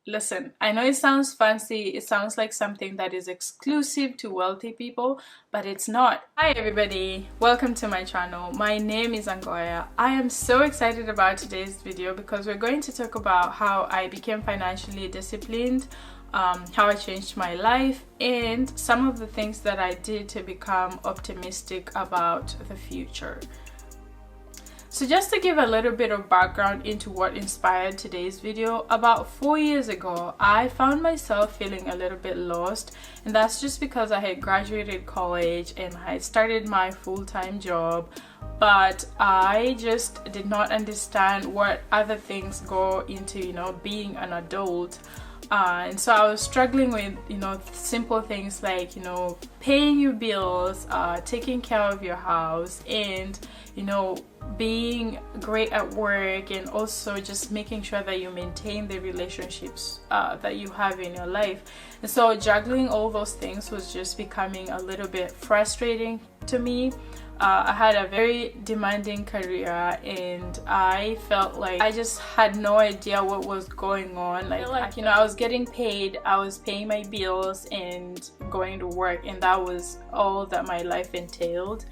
Listen, I know it sounds fancy, it sounds like something that is exclusive to wealthy people, but it's not. Hi everybody, welcome to my channel. My name is Angoya. I am so excited about today's video because we're going to talk about how I became financially disciplined, how I changed my life, and some of the things that I did to become optimistic about the future. So just to give a little bit of background into what inspired today's video, about 4 years ago, I found myself feeling a little bit lost, and that's just because I had graduated college and I had started my full-time job, but I just did not understand what other things go into, being an adult. And so I was struggling with, simple things like, paying your bills, taking care of your house, and, being great at work, and also just making sure that you maintain the relationships that you have in your life. And so juggling all those things was just becoming a little bit frustrating to me. I had a very demanding career and I felt like I just had no idea what was going on. I was getting paid, I was paying my bills and going to work, and that was all that my life entailed.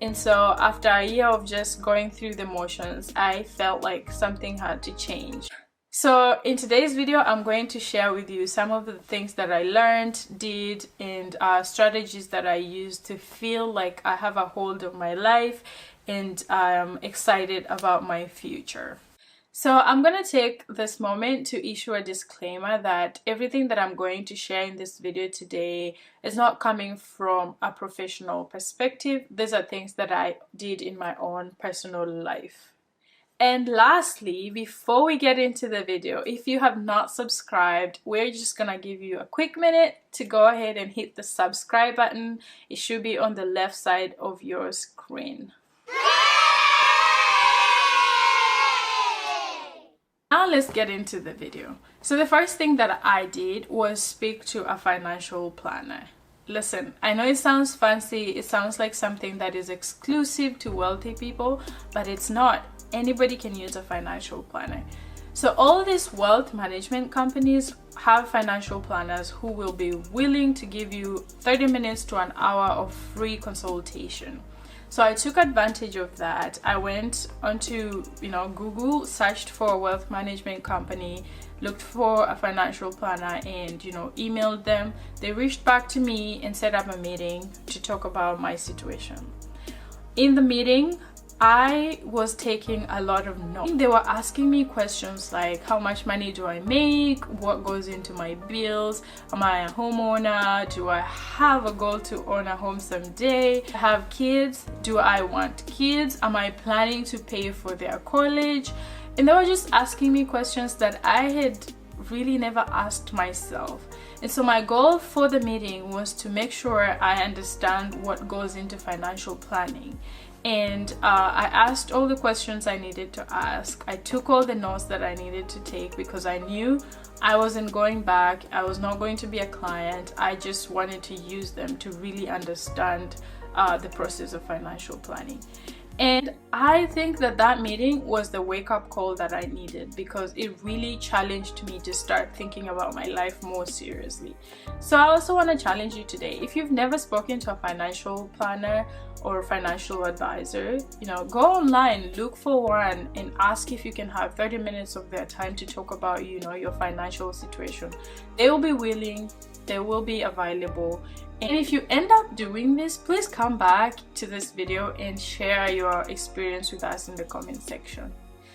And so after a year of just going through the motions, I felt like something had to change. So in today's video, I'm going to share with you some of the things that I learned, did, and strategies that I used to feel like I have a hold of my life and I'm excited about my future. So I'm going to take this moment to issue a disclaimer that everything that I'm going to share in this video today is not coming from a professional perspective. These are things that I did in my own personal life. And lastly, before we get into the video, if you have not subscribed, we're just gonna give you a quick minute to go ahead and hit the subscribe button. It should be on the left side of your screen. Now let's get into the video. So the first thing that I did was speak to a financial planner. Listen, I know it sounds fancy, it sounds like something that is exclusive to wealthy people, but it's not. Anybody can use a financial planner. So all these wealth management companies have financial planners who will be willing to give you 30 minutes to an hour of free consultation. So I took advantage of that. I went onto Google, searched for a wealth management company, looked for a financial planner, and emailed them. They reached back to me and set up a meeting to talk about my situation. In the meeting, I was taking a lot of notes. They were asking me questions like, how much money do I make? What goes into my bills? Am I a homeowner? Do I have a goal to own a home someday? I have kids? Do I want kids? Am I planning to pay for their college? And they were just asking me questions that I had really never asked myself. And so my goal for the meeting was to make sure I understand what goes into financial planning. And I asked all the questions I needed to ask. I took all the notes that I needed to take because I knew I wasn't going back. I was not going to be a client. I just wanted to use them to really understand the process of financial planning. And I think that meeting was the wake-up call that I needed because it really challenged me to start thinking about my life more seriously. So I also want to challenge you today. If you've never spoken to a financial planner or financial advisor, go online, look for one, and ask if you can have 30 minutes of their time to talk about your financial situation. They will be willing, they will be available. And if you end up doing this, please come back to this video and share your experience with us in the comment section.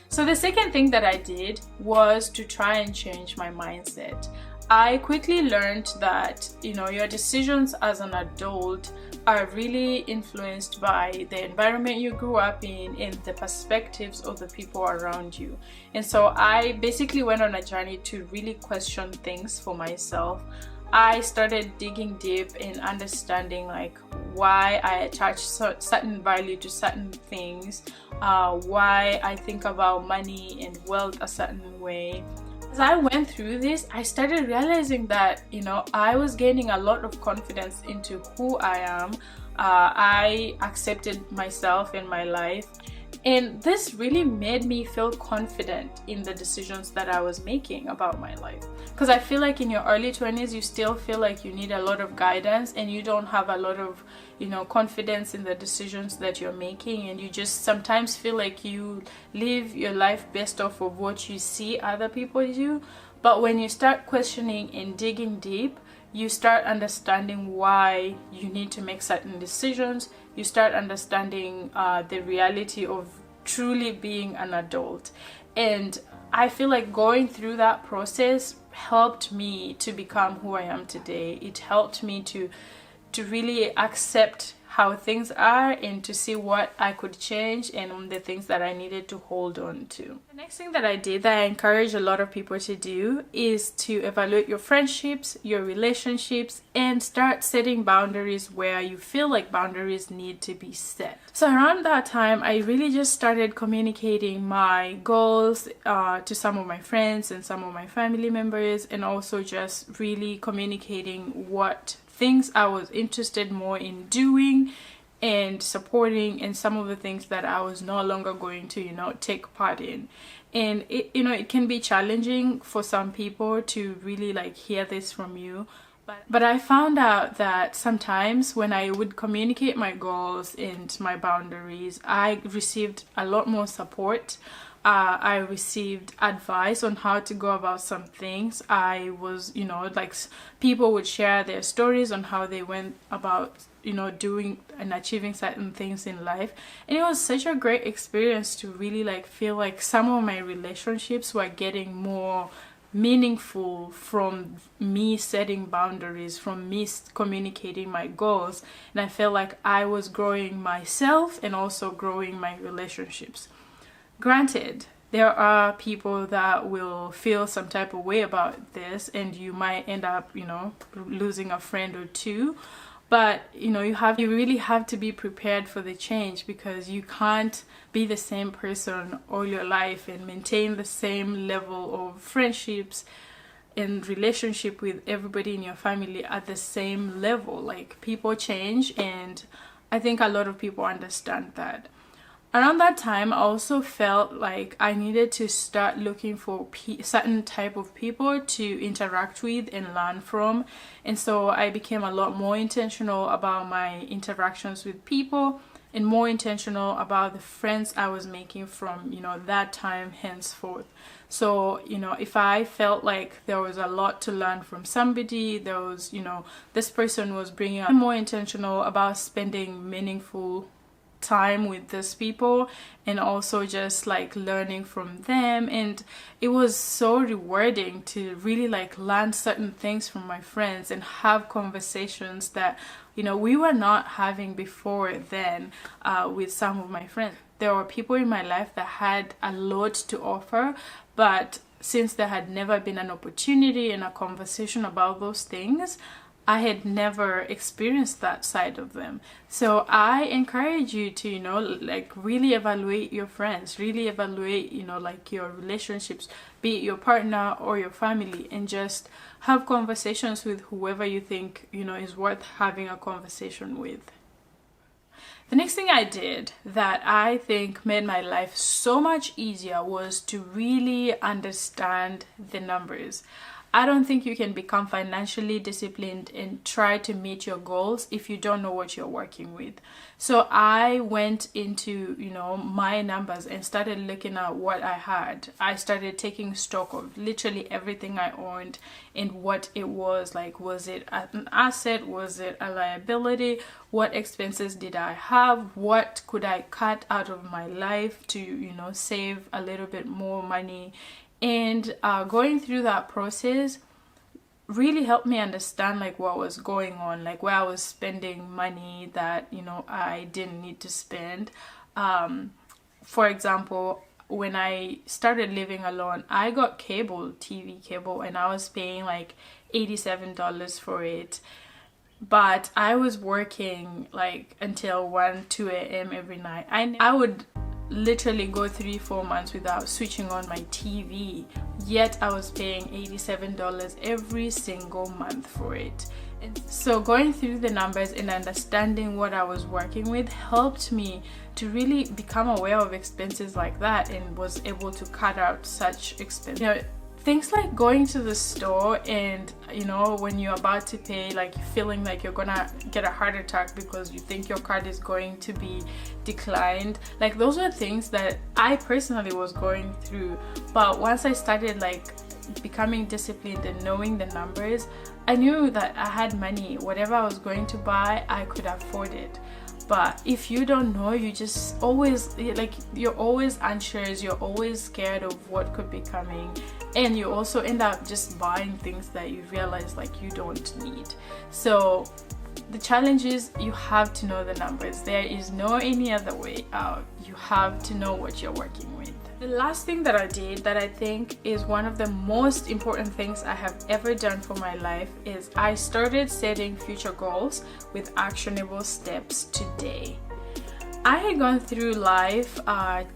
So the second thing that I did was to try and change my mindset. I quickly learned that your decisions as an adult are really influenced by the environment you grew up in and the perspectives of the people around you. And so I basically went on a journey to really question things for myself. I started digging deep in understanding why I attach certain value to certain things, why I think about money and wealth a certain way. As I went through this, I started realizing that I was gaining a lot of confidence into who I am. I accepted myself and my life, And this really made me feel confident in the decisions that I was making about my life. Because I feel like in your early 20s, you still feel like you need a lot of guidance and you don't have a lot of, confidence in the decisions that you're making. And you just sometimes feel like you live your life based off of what you see other people do. But when you start questioning and digging deep, you start understanding why you need to make certain decisions. You start understanding the reality of truly being an adult. And I feel like going through that process helped me to become who I am today. It helped me to really accept how things are and to see what I could change and the things that I needed to hold on to. The next thing that I did that I encourage a lot of people to do is to evaluate your friendships, your relationships, and start setting boundaries where you feel like boundaries need to be set. So around that time, I really just started communicating my goals to some of my friends and some of my family members, and also just really communicating what things I was interested more in doing and supporting, and some of the things that I was no longer going to, take part in. And it can be challenging for some people to really hear this from you. But I found out that sometimes when I would communicate my goals and my boundaries, I received a lot more support. I received advice on how to go about some things. I was, people would share their stories on how they went about, doing and achieving certain things in life. And it was such a great experience to really feel like some of my relationships were getting more meaningful from me setting boundaries, from me communicating my goals. And I felt like I was growing myself and also growing my relationships. Granted, there are people that will feel some type of way about this, and you might end up, losing a friend or two. But you really have to be prepared for the change, because you can't be the same person all your life and maintain the same level of friendships and relationship with everybody in your family at the same level. People change, and I think a lot of people understand that. Around that time, I also felt like I needed to start looking for certain type of people to interact with and learn from. And so I became a lot more intentional about my interactions with people, and more intentional about the friends I was making from, that time henceforth. So, if I felt like there was a lot to learn from somebody, there was, this person was bringing up, I'm more intentional about spending meaningful time with these people, and also just learning from them. And it was so rewarding to really learn certain things from my friends and have conversations that we were not having before then with some of my friends. There were people in my life that had a lot to offer, but since there had never been an opportunity and a conversation about those things, I had never experienced that side of them. So I encourage you to, really evaluate your friends, really evaluate, your relationships, be it your partner or your family, and just have conversations with whoever you think, is worth having a conversation with. The next thing I did that I think made my life so much easier was to really understand the numbers. I don't think you can become financially disciplined and try to meet your goals if you don't know what you're working with. So I went into, my numbers and started looking at what I had. I started taking stock of literally everything I owned and what it was. Was it an asset? Was it a liability? What expenses did I have? What could I cut out of my life to, save a little bit more money? And going through that process really helped me understand what was going on, where I was spending money that I didn't need to spend. For example, when I started living alone, I got TV cable, and I was paying $87 for it. But I was working until 1-2 a.m. every night. I would literally go 3-4 months without switching on my TV, yet I was paying $87 every single month for it. And so going through the numbers and understanding what I was working with helped me to really become aware of expenses like that, and was able to cut out such expenses. You know, things like going to the store and, you know, when you're about to pay, like feeling like you're gonna get a heart attack because you think your card is going to be declined. Like, those were things that I personally was going through. But once I started like becoming disciplined and knowing the numbers, I knew that I had money. Whatever I was going to buy, I could afford it. But if you don't know, you just always, like, you're always anxious, you're always scared of what could be coming, and you also end up just buying things that you realize like you don't need. So the challenge is, you have to know the numbers. There is no any other way out. You have to know what you're working with. The last thing that I did that I think is one of the most important things I have ever done for my life is I started setting future goals with actionable steps today. I had gone through life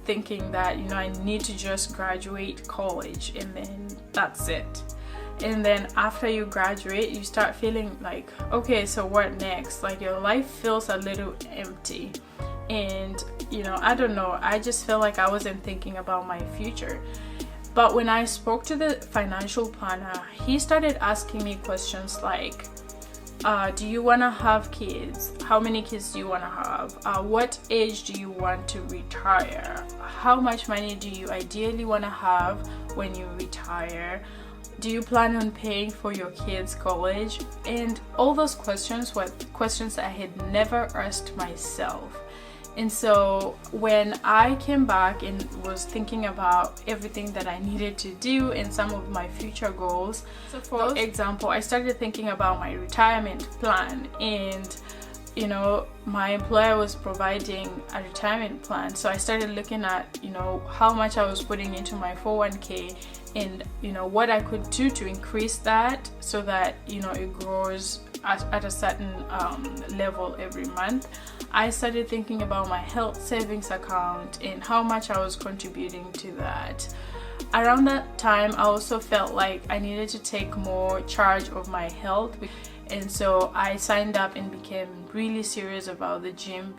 thinking that, you know, I need to just graduate college and then that's it. And then after you graduate, you start feeling like, okay, so what next? Like, your life feels a little empty. And, you know, I don't know, I just felt like I wasn't thinking about my future. But when I spoke to the financial planner, he started asking me questions like, do you want to have kids? How many kids do you want to have? What age do you want to retire? How much money do you ideally want to have when you retire? Do you plan on paying for your kids' college? And all those questions were questions I had never asked myself. And so when I came back and was thinking about everything that I needed to do and some of my future goals, so for example, I started thinking about my retirement plan, and, you know, my employer was providing a retirement plan. So I started looking at, you know, how much I was putting into my 401k and, you know, what I could do to increase that so that, you know, it grows at a certain level every month. I started thinking about my health savings account and how much I was contributing to that. Around that time, I also felt like I needed to take more charge of my health, and so I signed up and became really serious about the gym,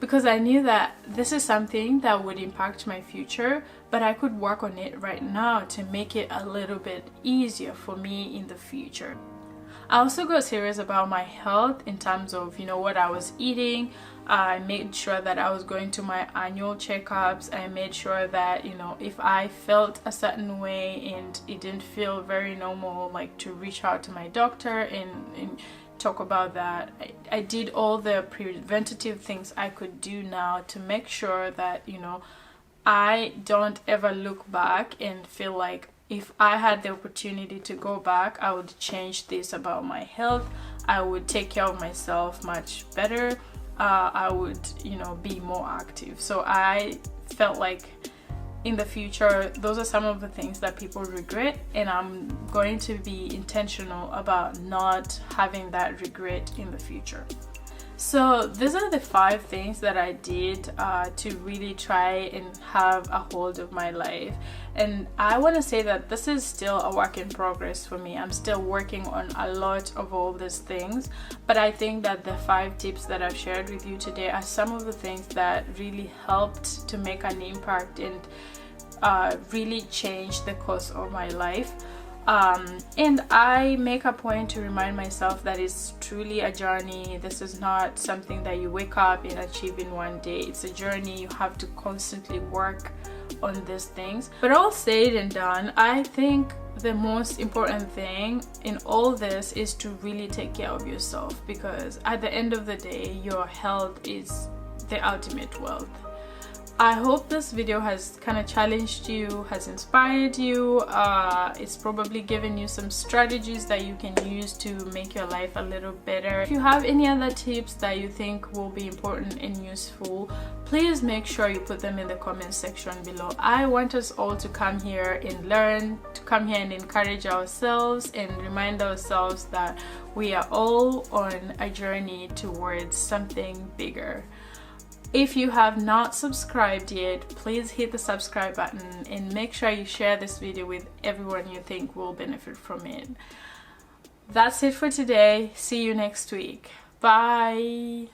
because I knew that this is something that would impact my future, but I could work on it right now to make it a little bit easier for me in the future. I also got serious about my health in terms of, you know, what I was eating. I made sure that I was going to my annual checkups. I made sure that, you know, if I felt a certain way and it didn't feel very normal, like to reach out to my doctor and talk about that. I did all the preventative things I could do now to make sure that, you know, I don't ever look back and feel like, if I had the opportunity to go back, I would change this about my health. I would take care of myself much better. I would, you know, be more active. So I felt like in the future, those are some of the things that people regret, and I'm going to be intentional about not having that regret in the future. So these are the 5 things that I did to really try and have a hold of my life. And I want to say that this is still a work in progress for me. I'm still working on a lot of all these things, but I think that the 5 tips that I've shared with you today are some of the things that really helped to make an impact and really change the course of my life. And I make a point to remind myself that it's truly a journey. This is not something that you wake up and achieve in one day. It's a journey. You have to constantly work on these things. But all said and done, I think the most important thing in all this is to really take care of yourself, because at the end of the day, your health is the ultimate wealth. I hope this video has kind of challenged you, has inspired you. It's probably given you some strategies that you can use to make your life a little better. If you have any other tips that you think will be important and useful, please make sure you put them in the comment section below. I want us all to come here and learn, to come here and encourage ourselves and remind ourselves that we are all on a journey towards something bigger. If you have not subscribed yet, please hit the subscribe button and make sure you share this video with everyone you think will benefit from it. That's it for today. See you next week. Bye.